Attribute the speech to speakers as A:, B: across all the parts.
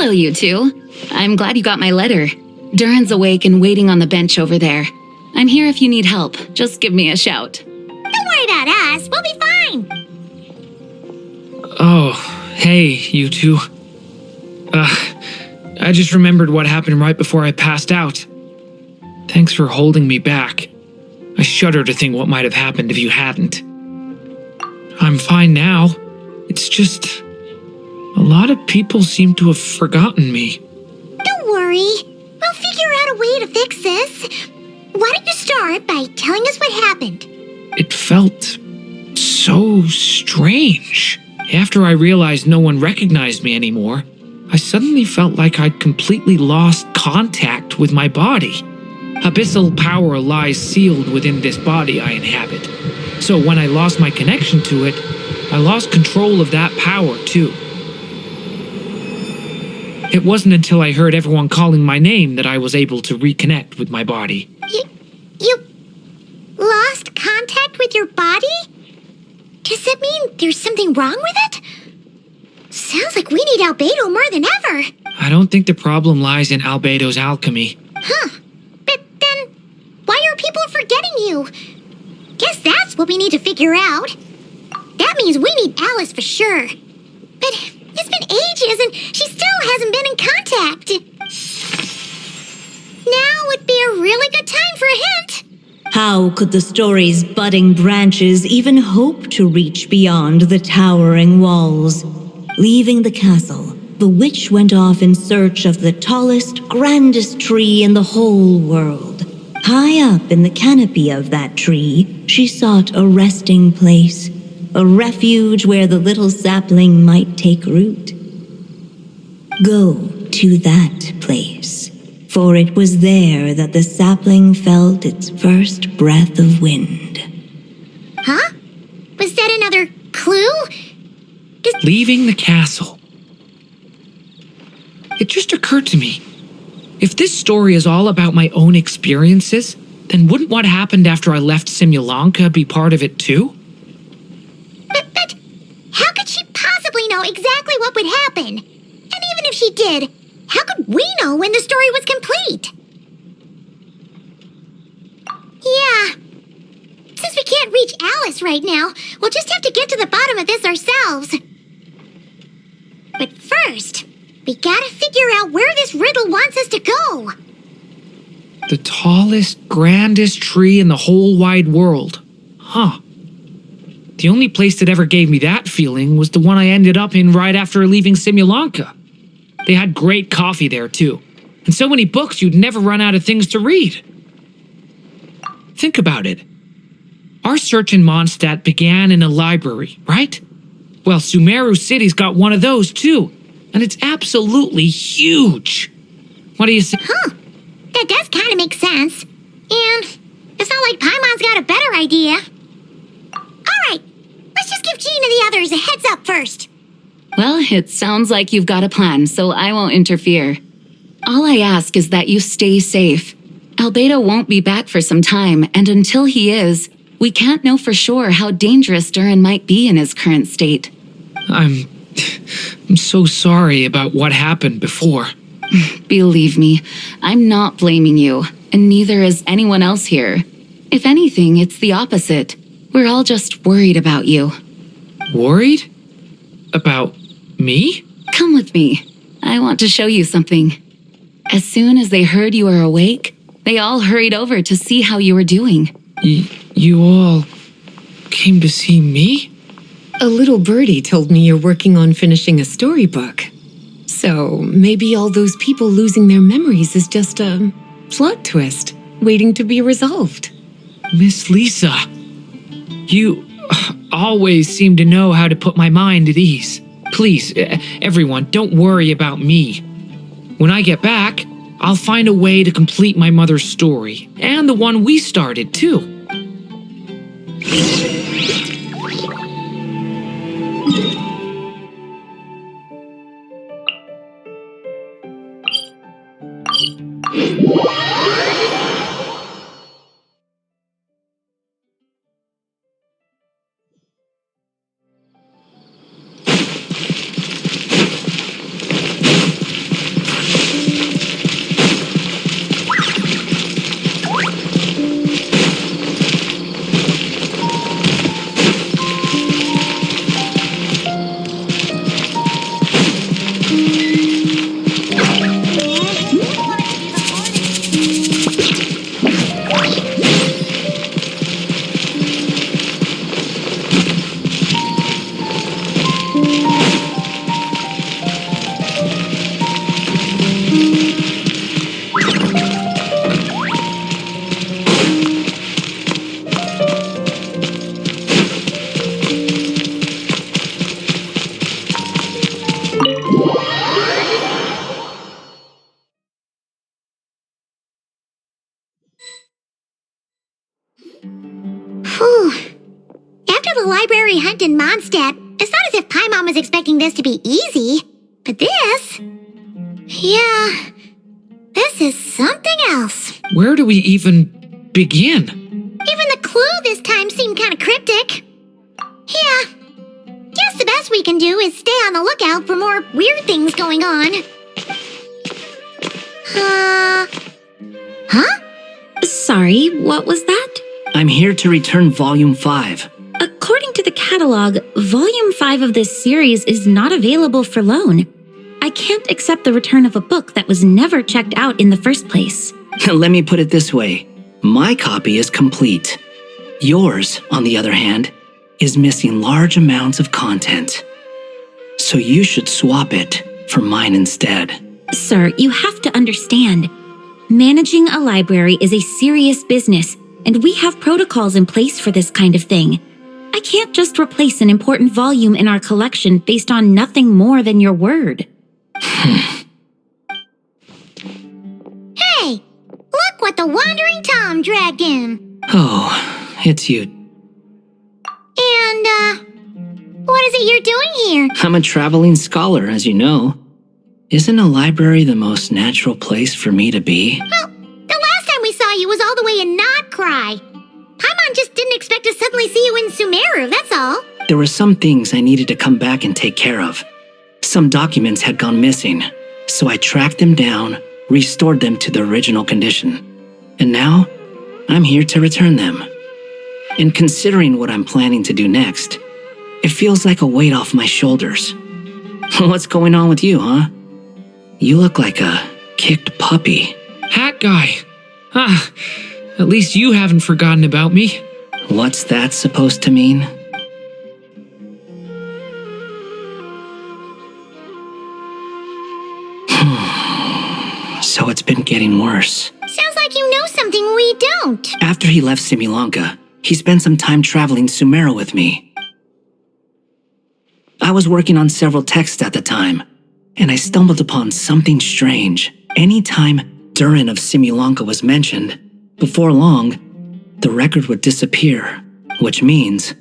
A: Hello, you two. I'm glad you got my letter. Durin's awake and waiting on the bench over there. I'm here if you need help. Just give me a shout.
B: Don't worry about us. We'll be fine.
C: Oh, hey, you two. I just remembered what happened right before I passed out. Thanks for holding me back. I shudder to think what might have happened if you hadn't. I'm fine now. It's just... a lot of people seem to have forgotten me.
B: Don't worry. We'll figure out a way to fix this. Why don't you start by telling us what happened?
C: It felt so strange. After I realized no one recognized me anymore, I suddenly felt like I'd completely lost contact with my body. Abyssal power lies sealed within this body I inhabit. So when I lost my connection to it, I lost control of that power too. It wasn't until I heard everyone calling my name that I was able to reconnect with my body.
B: You lost contact with your body? Does that mean there's something wrong with it? Sounds like we need Albedo more than ever.
C: I don't think the problem lies in Albedo's alchemy.
B: Huh. But then, why are people forgetting you? Guess that's what we need to figure out. That means we need Alice for sure. But it's been ages and she still hasn't been in contact. Now would be a really good time for a hint.
D: How could the story's budding branches even hope to reach beyond the towering walls? Leaving the castle, the witch went off in search of the tallest, grandest tree in the whole world. High up in the canopy of that tree, she sought a resting place, a refuge where the little sapling might take root. Go to that place, for it was there that the sapling felt its first breath of wind.
B: Huh? Was that another clue?
C: Leaving the castle. It just occurred to me. If this story is all about my own experiences, then wouldn't what happened after I left Simulanka be part of it too?
B: But how could she possibly know exactly what would happen? And even if she did, how could we know when the story was complete? Yeah. Since we can't reach Alice right now, we'll just have to get to the bottom of this ourselves. But first, we gotta figure out where this riddle wants us to go.
C: The tallest, grandest tree in the whole wide world. Huh. The only place that ever gave me that feeling was the one I ended up in right after leaving Simulanka. They had great coffee there too, and so many books you'd never run out of things to read. Think about it. Our search in Mondstadt began in a library, right? Well, Sumeru City's got one of those too, and it's absolutely huge. What do you say?
B: Huh. That does kind of make sense. And it's not like Paimon's got a better idea. All right, let's just give Jean and the others a heads up first.
A: Well, it sounds like you've got a plan, so I won't interfere. All I ask is that you stay safe. Albedo won't be back for some time, and until he is, we can't know for sure how dangerous Durin might be in his current state.
C: I'm so sorry about what happened before.
A: Believe me, I'm not blaming you, and neither is anyone else here. If anything, it's the opposite. We're all just worried about you.
C: Worried? About me?
A: Come with me. I want to show you something. As soon as they heard you were awake, they all hurried over to see how you were doing.
C: You all came to see me?
E: A little birdie told me you're working on finishing a storybook. So maybe all those people losing their memories is just a plot twist waiting to be resolved.
C: Miss Lisa, you always seem to know how to put my mind at ease. Please, everyone, don't worry about me. When I get back, I'll find a way to complete my mother's story, and the one we started, too.
B: library hunt in Mondstadt, it's not as if Paimon was expecting this to be easy. But this... yeah... this is something else.
C: Where do we even begin?
B: Even the clue this time seemed kind of cryptic. Yeah. Guess the best we can do is stay on the lookout for more weird things going on. Huh?
F: Sorry, what was that?
G: I'm here to return Volume 5.
F: According to the catalog, Volume 5 of this series is not available for loan. I can't accept the return of a book that was never checked out in the first place.
G: Let me put it this way. My copy is complete. Yours, on the other hand, is missing large amounts of content. So you should swap it for mine instead.
F: Sir, you have to understand. Managing a library is a serious business, and we have protocols in place for this kind of thing. I can't just replace an important volume in our collection based on nothing more than your word.
B: Hey! Look what the Wandering Tom dragged in!
G: Oh, it's you.
B: And, what is it you're doing here?
G: I'm a traveling scholar, as you know. Isn't a library the most natural place for me to be?
B: Well, the last time we saw you was all the way in Nodcry. Paimon just didn't expect to suddenly see you in Sumeru, that's all.
G: There were some things I needed to come back and take care of. Some documents had gone missing, so I tracked them down, restored them to their original condition. And now, I'm here to return them. And considering what I'm planning to do next, it feels like a weight off my shoulders. What's going on with you, huh? You look like a kicked puppy.
C: Hat guy. At least you haven't forgotten about me.
G: What's that supposed to mean? So it's been getting worse.
B: Sounds like you know something we don't.
G: After he left Simulanka, he spent some time traveling Sumeru with me. I was working on several texts at the time, and I stumbled upon something strange. Anytime Durin of Simulanka was mentioned, before long, the record would disappear, which means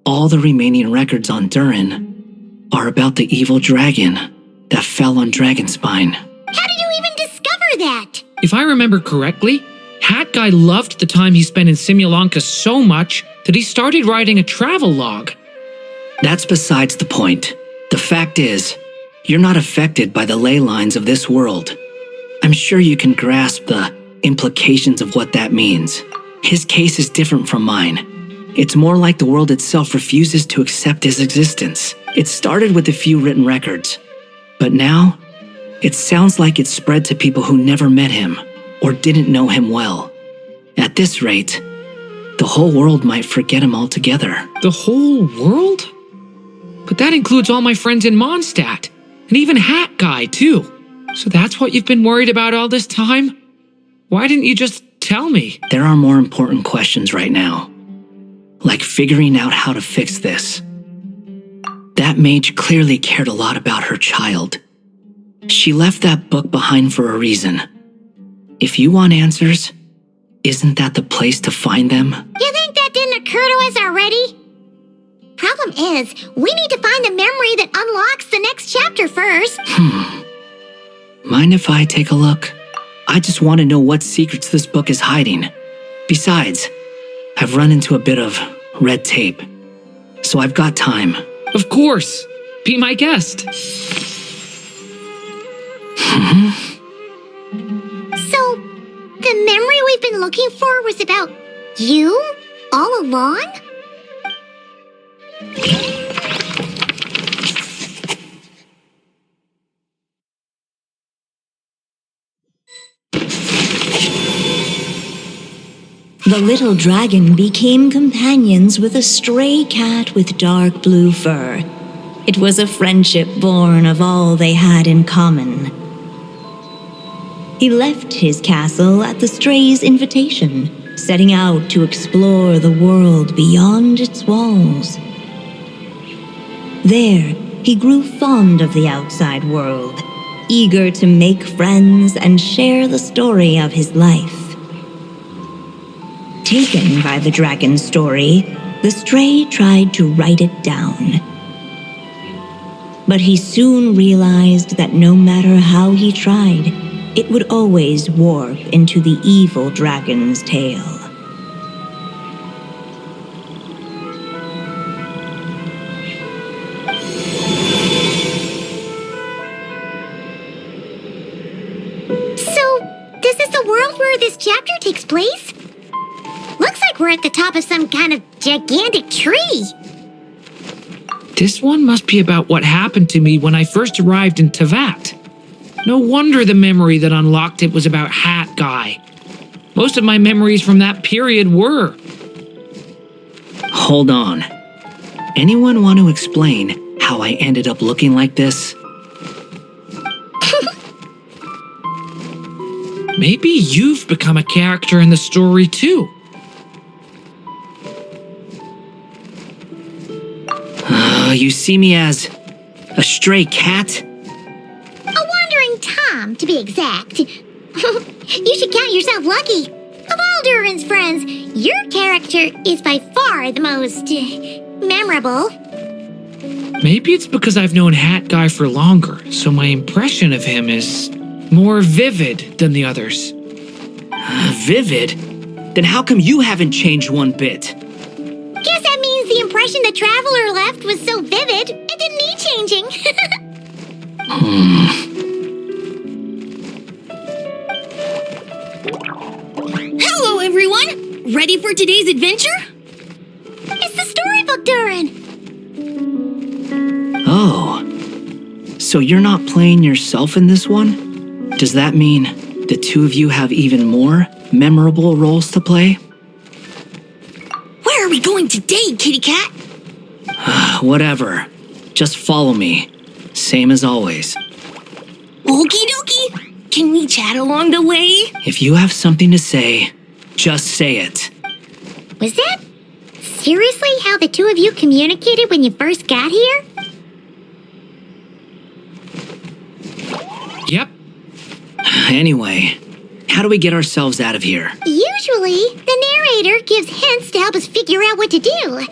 G: all the remaining records on Durin are about the evil dragon that fell on Dragonspine.
B: How did you even discover that?
C: If I remember correctly, Hat Guy loved the time he spent in Simulanka so much that he started writing a travel log.
G: That's besides the point. The fact is, you're not affected by the ley lines of this world. I'm sure you can grasp the implications of what that means. His case is different from mine. It's more like the world itself refuses to accept his existence. It started with a few written records, but now it sounds like it's spread to people who never met him or didn't know him well. At this rate, the whole world might forget him altogether.
C: The whole world? But that includes all my friends in Mondstadt, and even Hat Guy, too. So that's what you've been worried about all this time? Why didn't you just tell me?
G: There are more important questions right now, like figuring out how to fix this. That mage clearly cared a lot about her child. She left that book behind for a reason. If you want answers, isn't that the place to find them?
B: You think that didn't occur to us already? Problem is, we need to find the memory that unlocks the next chapter first.
G: Mind if I take a look? I just want to know what secrets this book is hiding. Besides, I've run into a bit of red tape, so I've got time.
C: Of course. Be my guest.
B: So, the memory we've been looking for was about you all along?
D: The little dragon became companions with a stray cat with dark blue fur. It was a friendship born of all they had in common. He left his castle at the stray's invitation, setting out to explore the world beyond its walls. There, he grew fond of the outside world, eager to make friends and share the story of his life. Taken by the dragon's story, the stray tried to write it down. But he soon realized that no matter how he tried, it would always warp into the evil dragon's tale.
B: So, this is the world where this chapter takes place? Looks like we're at the top of some kind of gigantic tree.
C: This one must be about what happened to me when I first arrived in Tevat. No wonder the memory that unlocked it was about Hat Guy. Most of my memories from that period were.
G: Hold on. Anyone want to explain how I ended up looking like this?
C: Maybe you've become a character in the story too.
G: You see me as a stray cat?
B: A wandering Tom, to be exact. You should count yourself lucky. Of all Durin's friends, your character is by far the most memorable.
C: Maybe it's because I've known Hat Guy for longer, so my impression of him is more vivid than the others.
G: Vivid? Then how come you haven't changed one bit?
B: Guess that means the impression the traveler left was so vivid, it didn't need changing.
F: Hello, everyone! Ready for today's adventure?
B: It's the storybook, Durin.
G: Oh. So you're not playing yourself in this one? Does that mean the two of you have even more memorable roles to play?
F: Where are we going today, kitty cat?
G: Whatever. Just follow me. Same as always.
F: Okie dokie! Can we chat along the way?
G: If you have something to say, just say it.
B: Was that seriously how the two of you communicated when you first got here?
C: Yep.
G: Anyway, how do we get ourselves out of here?
B: Usually, the narrator gives hints to help us figure out what to do.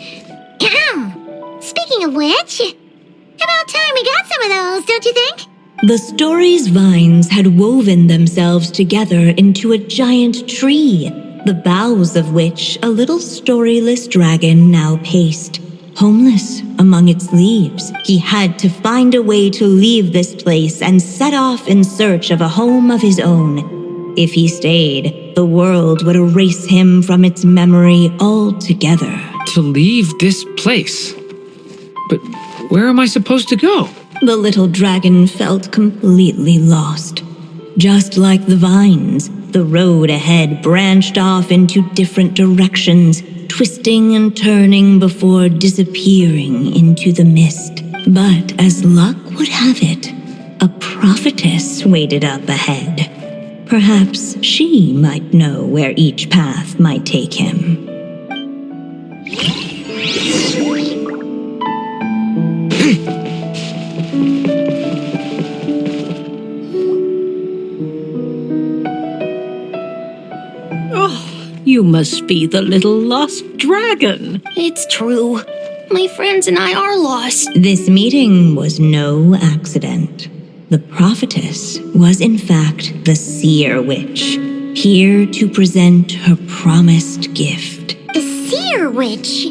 B: Speaking of which, about time we got some of those, don't you think?
D: The story's vines had woven themselves together into a giant tree, the boughs of which a little storyless dragon now paced. Homeless among its leaves, he had to find a way to leave this place and set off in search of a home of his own. If he stayed, the world would erase him from its memory altogether.
C: To leave this place. But where am I supposed to go?
D: The little dragon felt completely lost. Just like the vines, the road ahead branched off into different directions, twisting and turning before disappearing into the mist. But as luck would have it, a prophetess waited up ahead. Perhaps she might know where each path might take him.
H: You must be the little lost dragon.
F: It's true. My friends and I are lost.
D: This meeting was no accident. The prophetess was in fact the seer witch, here to present her promised gift.
B: The seer witch.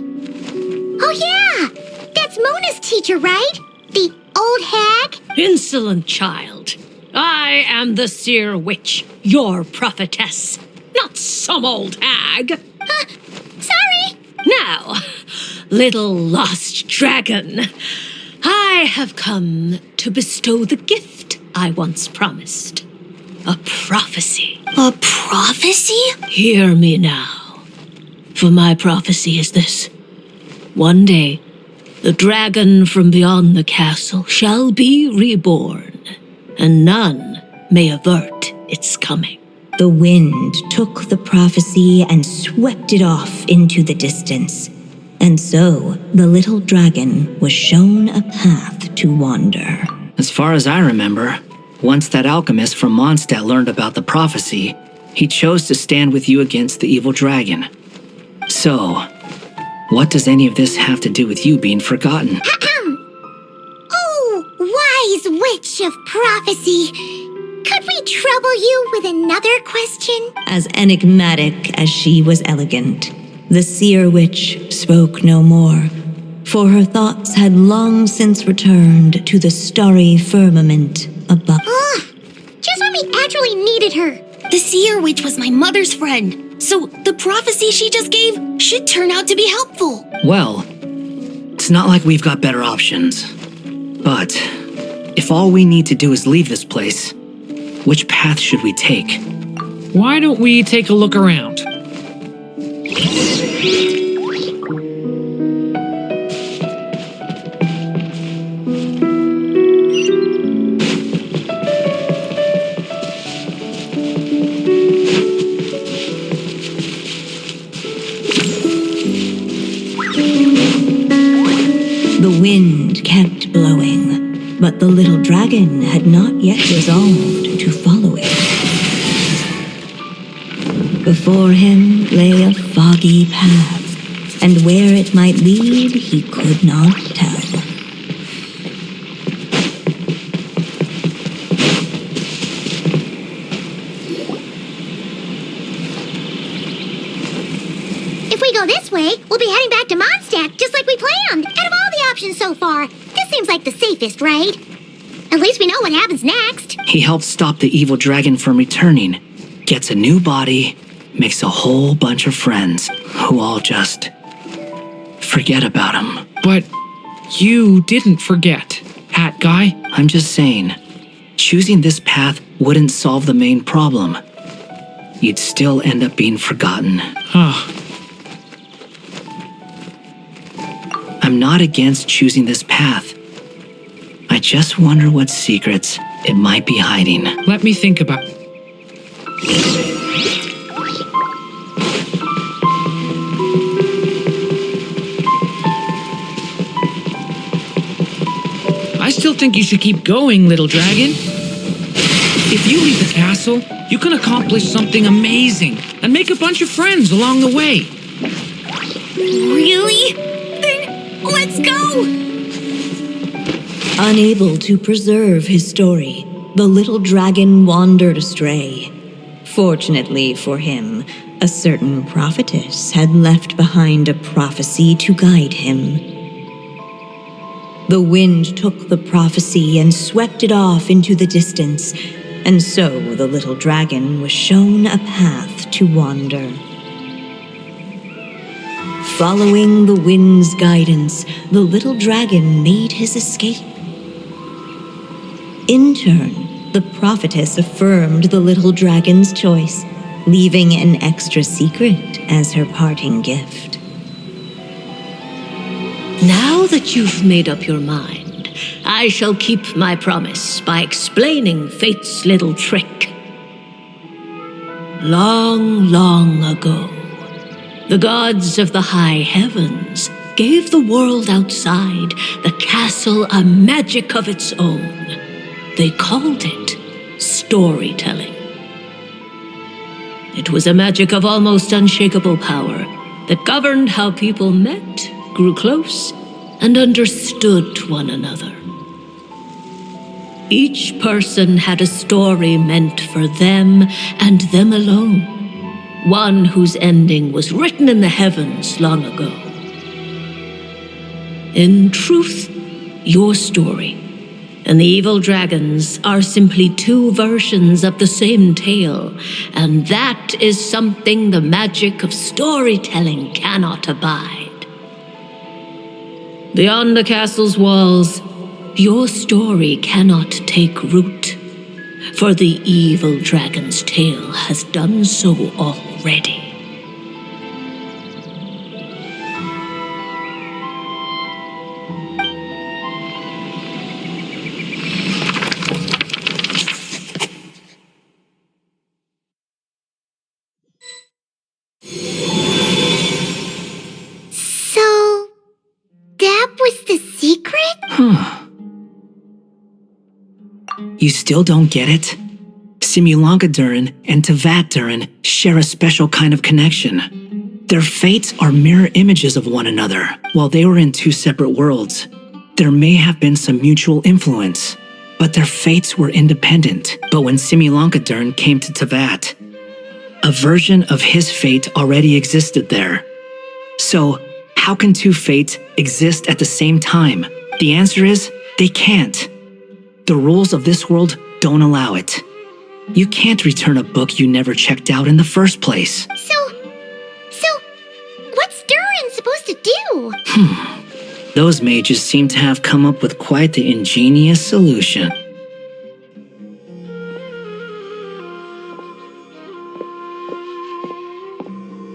B: Oh yeah, that's Mona's teacher, right? The old hag?
H: Insolent child. I am the seer witch, your prophetess, not some old hag.
B: Sorry.
H: Now, little lost dragon, I have come to bestow the gift I once promised. A prophecy.
F: A prophecy?
H: Hear me now, for my prophecy is this. One day, the dragon from beyond the castle shall be reborn, and none may avert its coming.
D: The wind took the prophecy and swept it off into the distance. And so, the little dragon was shown a path to wander.
G: As far as I remember, once that alchemist from Mondstadt learned about the prophecy, he chose to stand with you against the evil dragon. So, What does any of this have to do with you being forgotten?
B: Oh, wise witch of prophecy. Could we trouble you with another question?
D: As enigmatic as she was elegant, the seer witch spoke no more, for her thoughts had long since returned to the starry firmament above.
B: Just when we actually needed her.
I: The seer witch was my mother's friend, so the prophecy she just gave should turn out to be helpful.
G: Well, it's not like we've got better options. But if all we need to do is leave this place, which path should we take?
C: Why don't we take a look around?
D: The wind kept blowing, but the little dragon had not yet resolved to follow it. Before him lay a foggy path, and where it might lead he could not tell.
B: If we go this way, we'll be heading back to Mondstadt, just like we planned. Out of all the options so far, this seems like the safest, right? At least we know what happens next.
G: He helps stop the evil dragon from returning, gets a new body, makes a whole bunch of friends who all just forget about him.
C: But you didn't forget, Hat Guy.
G: I'm just saying, choosing this path wouldn't solve the main problem. You'd still end up being forgotten.
C: Huh.
G: I'm not against choosing this path. I just wonder what secrets it might be hiding.
C: Let me think about it. I still think you should keep going, little dragon. If you leave the castle, you can accomplish something amazing and make a bunch of friends along the way.
I: Really? Then let's go!
D: Unable to preserve his story, the little dragon wandered astray. Fortunately for him, a certain prophetess had left behind a prophecy to guide him. The wind took the prophecy and swept it off into the distance, and so the little dragon was shown a path to wander. Following the wind's guidance, the little dragon made his escape. In turn, the prophetess affirmed the little dragon's choice, leaving an extra secret as her parting gift.
H: Now that you've made up your mind, I shall keep my promise by explaining fate's little trick. Long, long ago, the gods of the high heavens gave the world outside the castle a magic of its own. They called it storytelling. It was a magic of almost unshakable power that governed how people met, grew close, and understood one another. Each person had a story meant for them and them alone, one whose ending was written in the heavens long ago. In truth, your story and the evil dragons are simply two versions of the same tale, and that is something the magic of storytelling cannot abide. Beyond the castle's walls, your story cannot take root, for the evil dragon's tale has done so already.
B: So, that was the secret?
G: You still don't get it? Simulanka Durin and Tavat Durin share a special kind of connection. Their fates are mirror images of one another. While they were in two separate worlds, there may have been some mutual influence, but their fates were independent. But when Similanka Durin came to Tavat, a version of his fate already existed there. So, how can two fates exist at the same time? The answer is, they can't. The rules of this world don't allow it. You can't return a book you never checked out in the first place.
B: So, what's Durin supposed to do?
G: Those mages seem to have come up with quite the ingenious solution.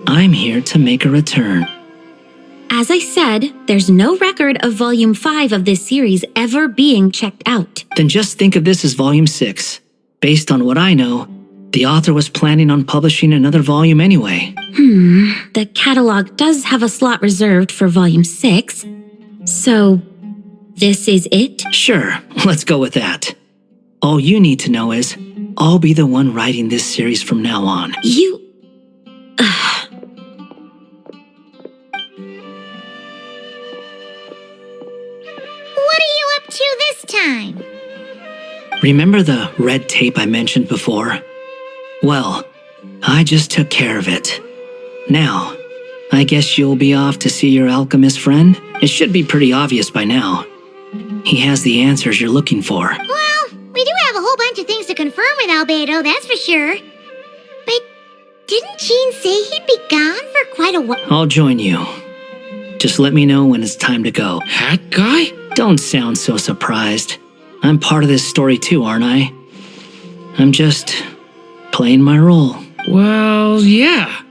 G: I'm here to make a return.
F: As I said, there's no record of Volume 5 of this series ever being checked out.
G: Then just think of this as Volume 6. Based on what I know, the author was planning on publishing another volume anyway.
F: The catalog does have a slot reserved for Volume 6. So, this is it?
G: Sure, let's go with that. All you need to know is, I'll be the one writing this series from now on.
F: You...
B: What are you up to this time?
G: Remember the red tape I mentioned before? Well, I just took care of it. Now, I guess you'll be off to see your alchemist friend? It should be pretty obvious by now. He has the answers you're looking for.
B: Well, we do have a whole bunch of things to confirm with Albedo, that's for sure. But didn't Jean say he'd be gone for quite a while?
G: I'll join you. Just let me know when it's time to go.
C: Hat guy?
G: Don't sound so surprised. I'm part of this story too, aren't I? I'm just playing my role.
C: Well, yeah.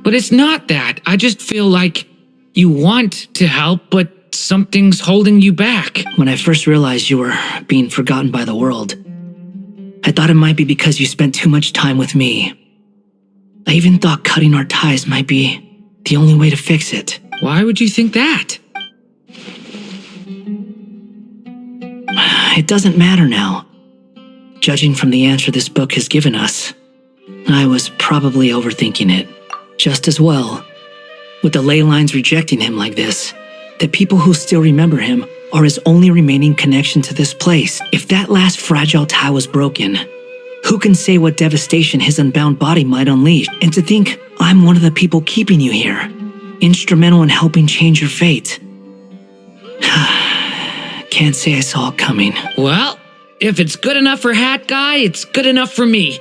C: But it's not that. I just feel like you want to help, but something's holding you back.
G: When I first realized you were being forgotten by the world, I thought it might be because you spent too much time with me. I even thought cutting our ties might be the only way to fix it.
C: Why would you think that?
G: It doesn't matter now. Judging from the answer this book has given us, I was probably overthinking it. Just as well. With the ley lines rejecting him like this, the people who still remember him are his only remaining connection to this place. If that last fragile tie was broken, who can say what devastation his unbound body might unleash? And to think I'm one of the people keeping you here, instrumental in helping change your fate. Can't say I saw it coming.
C: Well, if it's good enough for Hat Guy, it's good enough for me.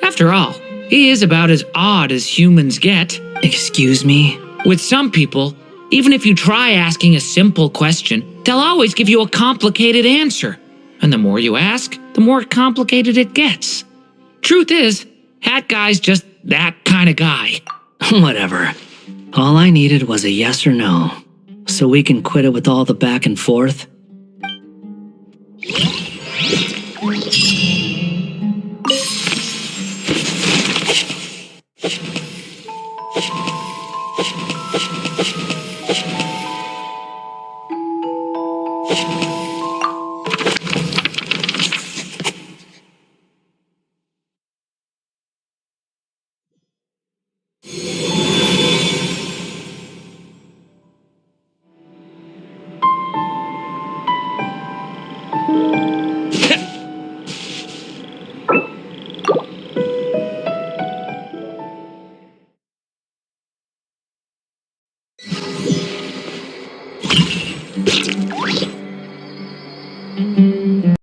C: After all, he is about as odd as humans get.
G: Excuse me?
C: With some people, even if you try asking a simple question, they'll always give you a complicated answer. And the more you ask, the more complicated it gets. Truth is, Hat Guy's just that kind of guy.
G: Whatever. All I needed was a yes or no, so we can quit it with all the back and forth.